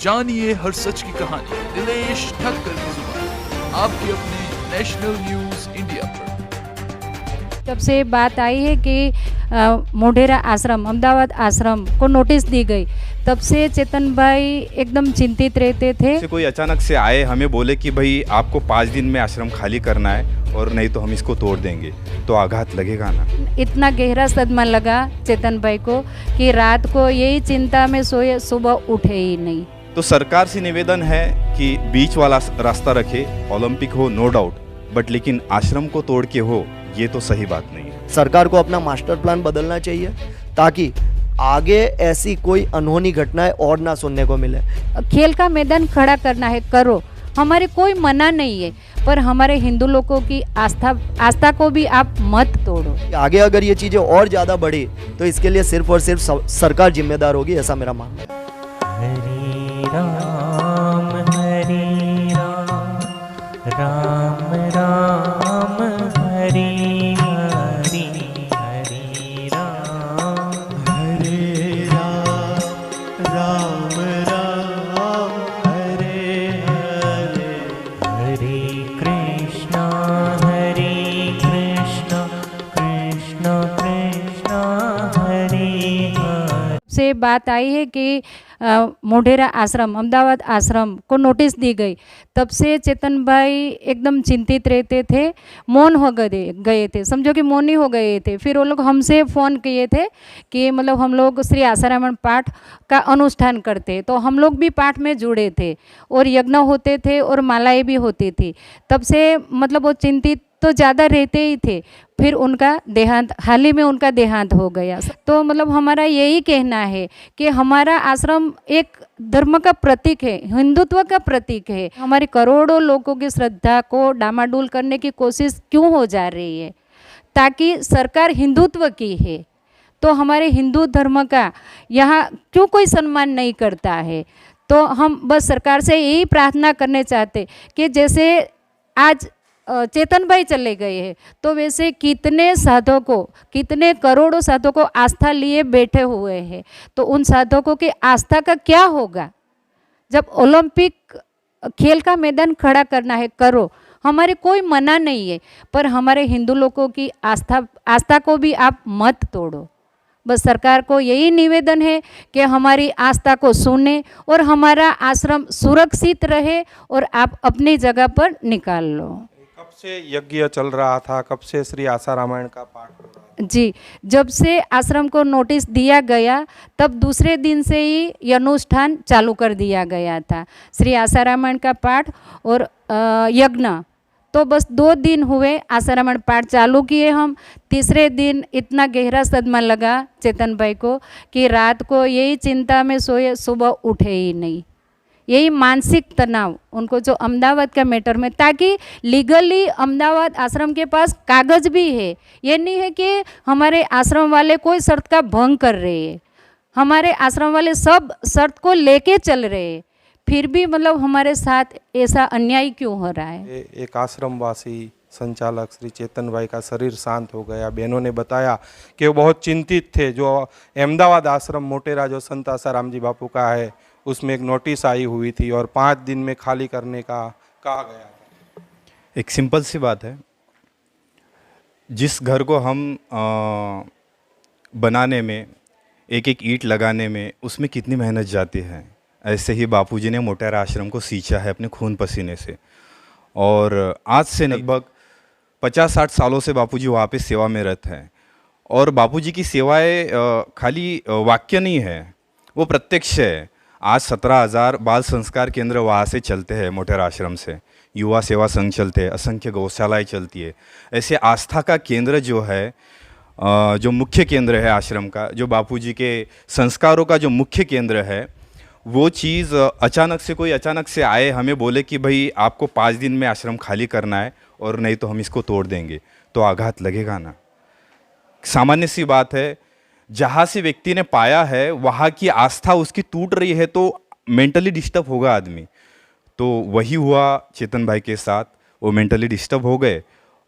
जानिए हर सच की कहानी दिनेश ठक्कर की जुबान आपके अपने नेशनल न्यूज इंडिया पर। जब से बात आई है कि मोढेरा आश्रम अहमदाबाद आश्रम को नोटिस दी गई, तब से चेतन भाई एकदम चिंतित रहते थे। कोई अचानक से आए, हमें बोले कि भाई आपको 5 दिन में आश्रम खाली करना है और नहीं तो हम इसको तोड़ देंगे, तो आघात लगेगा ना। इतना गहरा सदमा लगा चेतन भाई को कि रात को यही चिंता में सोए, सुबह उठे ही नहीं। तो सरकार से निवेदन है कि बीच वाला रास्ता रखे, ओलंपिक हो नो डाउट, बट लेकिन आश्रम को तोड़ के हो, ये तो सही बात नहीं है। सरकार को अपना मास्टर प्लान बदलना चाहिए ताकि आगे ऐसी कोई अनहोनी घटनाएं और ना सुनने को मिले। खेल का मैदान खड़ा करना है, करो, हमारे कोई मना नहीं है, पर हमारे हिंदू लोगों की आस्था को भी आप मत तोड़ो। आगे अगर ये चीजें और ज्यादा बढ़ी तो इसके लिए सिर्फ और सिर्फ सरकार जिम्मेदार होगी, ऐसा मेरा मानना है। हरे राम राम राम हरे हरे, हरे राम राम राम हरे हरे, हरे कृष्णा कृष्णा कृष्णा हरे हरे। से बात आई है कि मोढेरा आश्रम अहमदाबाद आश्रम को नोटिस दी गई, तब से चेतन भाई एकदम चिंतित रहते थे, मौन हो गए थे, समझो कि मौन ही हो गए थे। फिर वो लोग हमसे फ़ोन किए थे कि मतलब हम लोग श्री आसारामण पाठ का अनुष्ठान करते, तो हम लोग भी पाठ में जुड़े थे और यज्ञ होते थे और मालाएं भी होती थी। तब से मतलब वो चिंतित तो ज़्यादा रहते ही थे। फिर उनका देहांत, हाल ही में उनका देहांत हो गया। तो मतलब हमारा यही कहना है कि हमारा आश्रम एक धर्म का प्रतीक है, हिंदुत्व का प्रतीक है। हमारे करोड़ों लोगों की श्रद्धा को डामाडोल करने की कोशिश क्यों हो जा रही है? ताकि सरकार हिंदुत्व की है तो हमारे हिंदू धर्म का यहाँ क्यों कोई सम्मान नहीं करता है? तो हम बस सरकार से यही प्रार्थना करने चाहते कि जैसे आज चेतन भाई चले गए हैं, तो वैसे कितने साधकों, कितने करोड़ों साधकों आस्था लिए बैठे हुए हैं, तो उन साधकों की आस्था का क्या होगा? जब ओलंपिक खेल का मैदान खड़ा करना है, करो, हमारे कोई मना नहीं है, पर हमारे हिंदू लोगों की आस्था को भी आप मत तोड़ो। बस सरकार को यही निवेदन है कि हमारी आस्था को सुने और हमारा आश्रम सुरक्षित रहे और आप अपनी जगह पर निकाल लो। कब से यज्ञ चल रहा था? कब से श्री आशा रामायण का पाठ हो रहा था? जी, जब से आश्रम को नोटिस दिया गया, तब दूसरे दिन से ही ये अनुष्ठान चालू कर दिया गया था, श्री आशा रामायण का पाठ और यज्ञ। तो बस 2 दिन हुए आशा रामायण पाठ चालू किए हम। तीसरे दिन इतना गहरा सदमा लगा चेतन भाई को कि रात को यही चिंता में सोए, सुबह उठे ही नहीं। यही मानसिक तनाव उनको जो अहमदाबाद का मैटर में, ताकि लीगली अहमदाबाद आश्रम के पास कागज भी है, ये नहीं है कि हमारे आश्रम वाले कोई शर्त का भंग कर रहे हैं। हमारे आश्रम वाले सब शर्त को लेके चल रहे हैं, फिर भी मतलब हमारे साथ ऐसा अन्याय क्यों हो रहा है? एक आश्रमवासी संचालक श्री चेतन भाई का शरीर शांत हो गया। बहनों ने बताया कि वो बहुत चिंतित थे। जो अहमदाबाद आश्रम मोटेरा जो संत आसाराम जी बापू का है, उसमें एक नोटिस आई हुई थी और 5 दिन में खाली करने का कहा गया था। एक सिंपल सी बात है, जिस घर को हम बनाने में, एक एक ईंट लगाने में, उसमें कितनी मेहनत जाती है, ऐसे ही बापूजी ने मोटेरा आश्रम को सींचा है अपने खून पसीने से। और आज से लगभग 50-60 सालों से बापूजी वहाँ पे सेवा में रहते हैं। और बापूजी की सेवाएं खाली वाक्य नहीं है, वो प्रत्यक्ष है। आज 17,000 बाल संस्कार केंद्र वहाँ से चलते हैं, मोटेरा आश्रम से युवा सेवा संघ चलते हैं, असंख्य गौशालाएँ चलती है। ऐसे आस्था का केंद्र जो है, जो मुख्य केंद्र है आश्रम का, जो बापूजी के संस्कारों का जो मुख्य केंद्र है, वो चीज़ अचानक से आए, हमें बोले कि भाई आपको 5 दिन में आश्रम खाली करना है और नहीं तो हम इसको तोड़ देंगे, तो आघात लगेगा ना। सामान्य सी बात है, जहाँ से व्यक्ति ने पाया है वहाँ की आस्था उसकी टूट रही है तो मेंटली डिस्टर्ब होगा आदमी। तो वही हुआ चेतन भाई के साथ, वो मेंटली डिस्टर्ब हो गए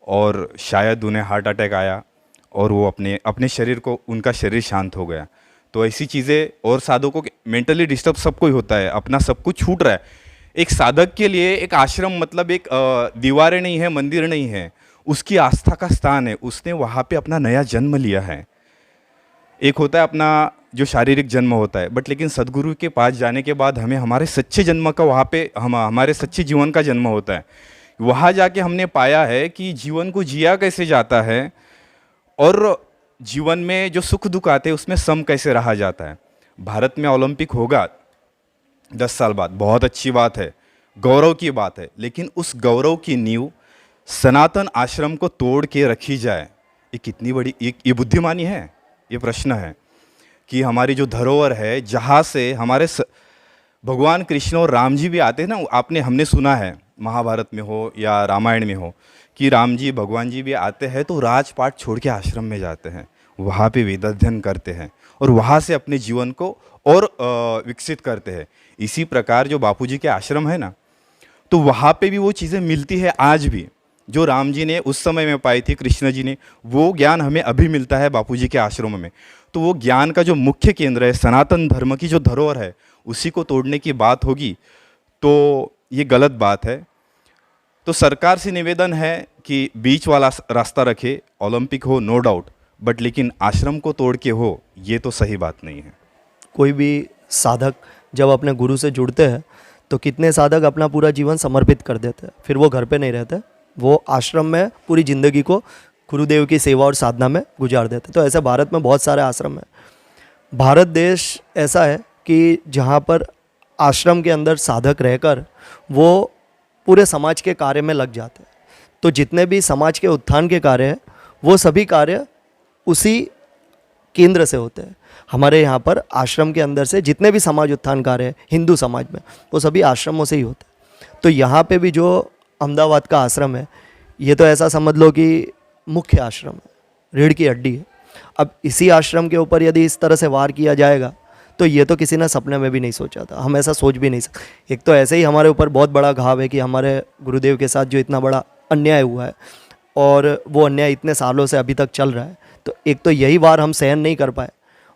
और शायद उन्हें हार्ट अटैक आया और वो अपने शरीर को, उनका शरीर शांत हो गया। तो ऐसी चीज़ें, और साधकों के मेंटली डिस्टर्ब सबको ही होता है, अपना सब कुछ छूट रहा है। एक साधक के लिए एक आश्रम मतलब एक दीवारें नहीं है, मंदिर नहीं है, उसकी आस्था का स्थान है। उसने वहाँ पे अपना नया जन्म लिया है। एक होता है अपना जो शारीरिक जन्म होता है, बट लेकिन सदगुरु के पास जाने के बाद हमें हमारे सच्चे जन्म का वहाँ पे हमारे सच्चे जीवन का जन्म होता है। वहाँ जाके हमने पाया है कि जीवन को जिया कैसे जाता है और जीवन में जो सुख दुख आते हैं उसमें सम कैसे रहा जाता है। भारत में ओलंपिक होगा 10 साल बाद, बहुत अच्छी बात है, गौरव की बात है, लेकिन उस गौरव की नींव सनातन आश्रम को तोड़ के रखी जाए, ये कितनी बड़ी ये बुद्धिमानी है? ये प्रश्न है कि हमारी जो धरोहर है, जहाँ से हमारे भगवान कृष्ण और राम जी भी आते हैं ना, हमने सुना है महाभारत में हो या रामायण में हो कि राम जी भगवान जी भी आते हैं तो राजपाट छोड़ के आश्रम में जाते हैं, वहाँ पे वेद अध्ययन करते हैं और वहाँ से अपने जीवन को और विकसित करते हैं। इसी प्रकार जो बापूजी के आश्रम है ना, तो वहाँ पे भी वो चीज़ें मिलती है आज भी, जो राम जी ने उस समय में पाई थी, कृष्ण जी ने, वो ज्ञान हमें अभी मिलता है बापूजी के आश्रम में। तो वो ज्ञान का जो मुख्य केंद्र है, सनातन धर्म की जो धरोहर है, उसी को तोड़ने की बात होगी तो ये गलत बात है। तो सरकार से निवेदन है कि बीच वाला रास्ता रखे, ओलंपिक हो नो डाउट, बट लेकिन आश्रम को तोड़ के हो, ये तो सही बात नहीं है। कोई भी साधक जब अपने गुरु से जुड़ते हैं तो कितने साधक अपना पूरा जीवन समर्पित कर देते हैं, फिर वो घर पे नहीं रहते, वो आश्रम में पूरी ज़िंदगी को गुरुदेव की सेवा और साधना में गुजार देते। तो ऐसे भारत में बहुत सारे आश्रम हैं। भारत देश ऐसा है कि जहाँ पर आश्रम के अंदर साधक रहकर वो पूरे समाज के कार्य में लग जाते हैं। तो जितने भी समाज के उत्थान के कार्य हैं वो सभी कार्य उसी केंद्र से होते हैं। हमारे यहाँ पर आश्रम के अंदर से जितने भी समाज उत्थान कार्य हैं हिंदू समाज में, वो सभी आश्रमों से ही होते हैं। तो यहाँ पे भी जो अहमदाबाद का आश्रम है, ये तो ऐसा समझ लो कि मुख्य आश्रम है, रीढ़ की हड्डी है। अब इसी आश्रम के ऊपर यदि इस तरह से वार किया जाएगा तो ये तो किसी ने सपने में भी नहीं सोचा था, हम ऐसा सोच भी नहीं सकते। एक तो ऐसे ही हमारे ऊपर बहुत बड़ा घाव है कि हमारे गुरुदेव के साथ जो इतना बड़ा अन्याय हुआ है और वो अन्याय इतने सालों से अभी तक चल रहा है, तो एक तो यही वार हम सहन नहीं कर पाए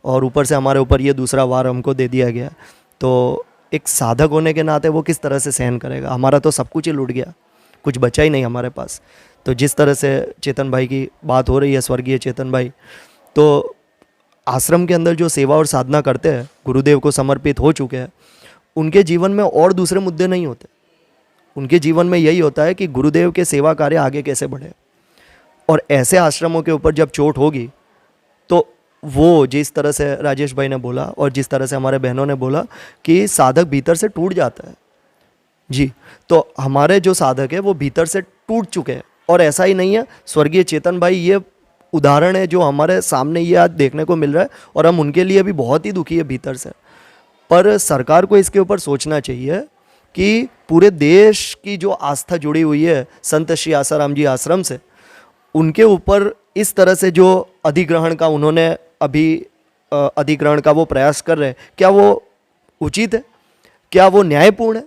और ऊपर से हमारे ऊपर ये दूसरा वार हमको दे दिया गया। तो एक साधक होने के नाते वो किस तरह से सहन करेगा? हमारा तो सब कुछ ही लूट गया, कुछ बचा ही नहीं हमारे पास। तो जिस तरह से चेतन भाई की बात हो रही है, स्वर्गीय चेतन भाई, तो आश्रम के अंदर जो सेवा और साधना करते हैं, गुरुदेव को समर्पित हो चुके हैं, उनके जीवन में और दूसरे मुद्दे नहीं होते। उनके जीवन में यही होता है कि गुरुदेव के सेवा कार्य आगे कैसे बढ़े। और ऐसे आश्रमों के ऊपर जब चोट होगी तो वो जिस तरह से राजेश भाई ने बोला और जिस तरह से हमारे बहनों ने बोला कि साधक भीतर से टूट जाता है जी, तो हमारे जो साधक है वो भीतर से टूट चुके हैं। और ऐसा ही नहीं है, स्वर्गीय चेतन भाई ये उदाहरण है जो हमारे सामने ये आज देखने को मिल रहा है और हम उनके लिए भी बहुत ही दुखी है भीतर से। पर सरकार को इसके ऊपर सोचना चाहिए कि पूरे देश की जो आस्था जुड़ी हुई है संत श्री आसाराम जी आश्रम से, उनके ऊपर इस तरह से जो अधिग्रहण का उन्होंने अभी अधिग्रहण का वो प्रयास कर रहे हैं, क्या वो उचित है? क्या वो न्यायपूर्ण है?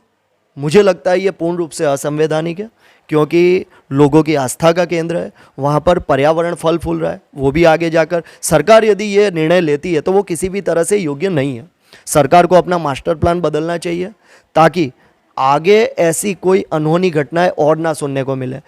मुझे लगता है ये पूर्ण रूप से असंवैधानिक है, क्योंकि लोगों की आस्था का केंद्र है, वहाँ पर पर्यावरण फल फूल रहा है। वो भी आगे जाकर सरकार यदि ये निर्णय लेती है तो वो किसी भी तरह से योग्य नहीं है। सरकार को अपना मास्टर प्लान बदलना चाहिए ताकि आगे ऐसी कोई अनहोनी घटनाएं और ना सुनने को मिले।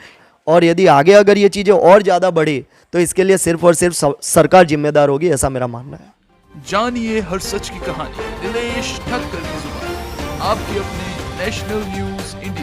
और यदि आगे अगर ये चीज़ें और ज़्यादा बढ़ी तो इसके लिए सिर्फ और सिर्फ सरकार जिम्मेदार होगी, ऐसा मेरा मानना है। जानिए हर सच की कहानी दिनेश ठक्कर की जुबान, आपके अपने नेशनल न्यूज इंडिया।